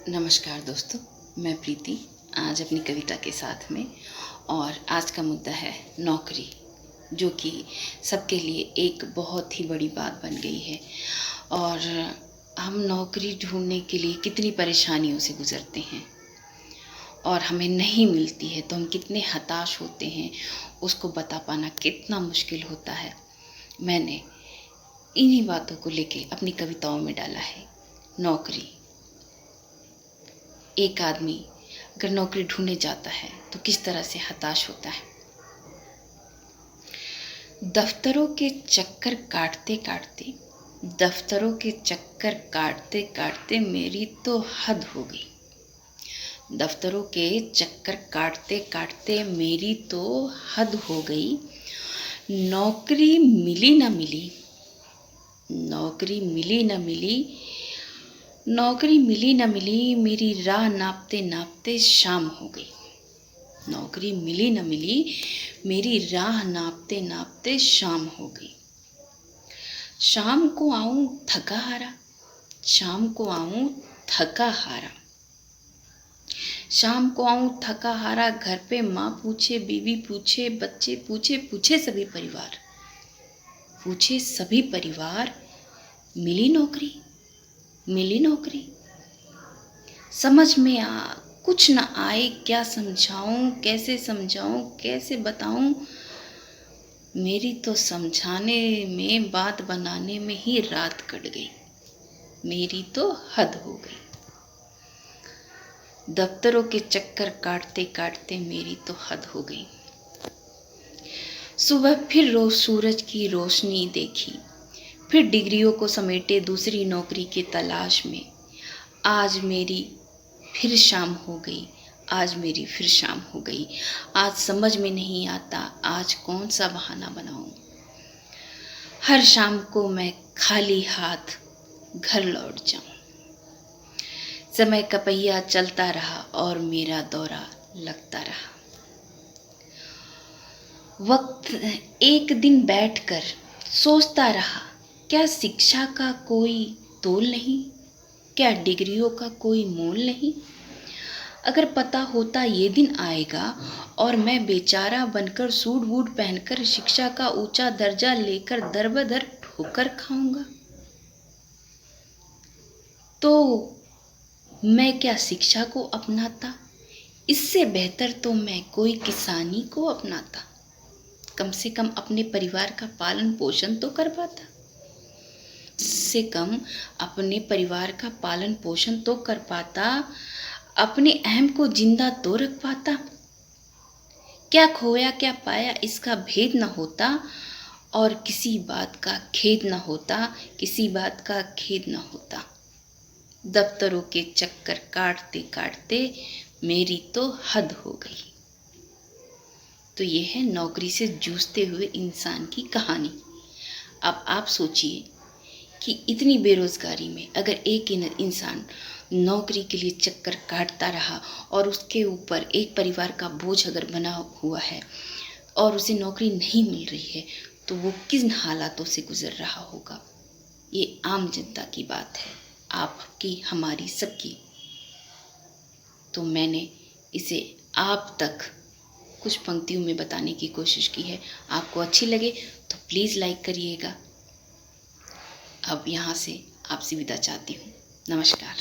नमस्कार दोस्तों, मैं प्रीति आज अपनी कविता के साथ में। और आज का मुद्दा है नौकरी, जो कि सबके लिए एक बहुत ही बड़ी बात बन गई है। और हम नौकरी ढूंढने के लिए कितनी परेशानियों से गुज़रते हैं और हमें नहीं मिलती है तो हम कितने हताश होते हैं, उसको बता पाना कितना मुश्किल होता है। मैंने इन्हीं बातों को लेके अपनी कविताओं में डाला है। नौकरी, एक आदमी अगर नौकरी ढूंढने जाता है तो किस तरह से हताश होता है। दफ्तरों के चक्कर काटते मेरी तो हद हो गई। दफ्तरों के चक्कर काटते मेरी तो हद हो गई। नौकरी मिली न मिली, मेरी राह नापते नापते शाम हो गई। नौकरी मिली न मिली, मेरी राह नापते नापते शाम हो गई। शाम को आऊं थका हारा, शाम को आऊं थका हारा। घर पे माँ पूछे, बीवी पूछे, बच्चे पूछे सभी परिवार, मिली नौकरी। समझ में कुछ न आए, क्या समझाऊं, कैसे बताऊं। मेरी तो समझाने में, बात बनाने में ही रात कट गई। मेरी तो हद हो गई। दफ्तरों के चक्कर काटते मेरी तो हद हो गई। सुबह फिर रोज सूरज की रोशनी देखी, फिर डिग्रियों को समेटे दूसरी नौकरी के तलाश में। आज मेरी फिर शाम हो गई। आज समझ में नहीं आता, आज कौन सा बहाना बनाऊं। हर शाम को मैं खाली हाथ घर लौट जाऊं। समय का पहिया चलता रहा और मेरा दौरा लगता रहा। वक्त एक दिन बैठकर सोचता रहा, क्या शिक्षा का कोई तोल नहीं, क्या डिग्रियों का कोई मोल नहीं। अगर पता होता ये दिन आएगा और मैं बेचारा बनकर सूट बूट पहनकर शिक्षा का ऊंचा दर्जा लेकर दर बदर ठोकर खाऊंगा, तो मैं क्या शिक्षा को अपनाता। इससे बेहतर तो मैं कोई किसानी को अपनाता। कम से कम अपने परिवार का पालन पोषण तो कर पाता। अपने अहम को जिंदा तो रख पाता। क्या खोया क्या पाया इसका भेद न होता, और किसी बात का खेद न होता। दफ्तरों के चक्कर काटते मेरी तो हद हो गई। तो ये है नौकरी से जूझते हुए इंसान की कहानी। अब आप सोचिए कि इतनी बेरोजगारी में अगर एक इंसान नौकरी के लिए चक्कर काटता रहा और उसके ऊपर एक परिवार का बोझ अगर बना हुआ है और उसे नौकरी नहीं मिल रही है, तो वो किन हालातों से गुजर रहा होगा। ये आम जनता की बात है, आपकी, हमारी, सबकी। तो मैंने इसे आप तक कुछ पंक्तियों में बताने की कोशिश की है। आपको अच्छी लगे तो प्लीज़ लाइक करिएगा। अब यहाँ से आपसे विदा चाहती हूँ। नमस्कार।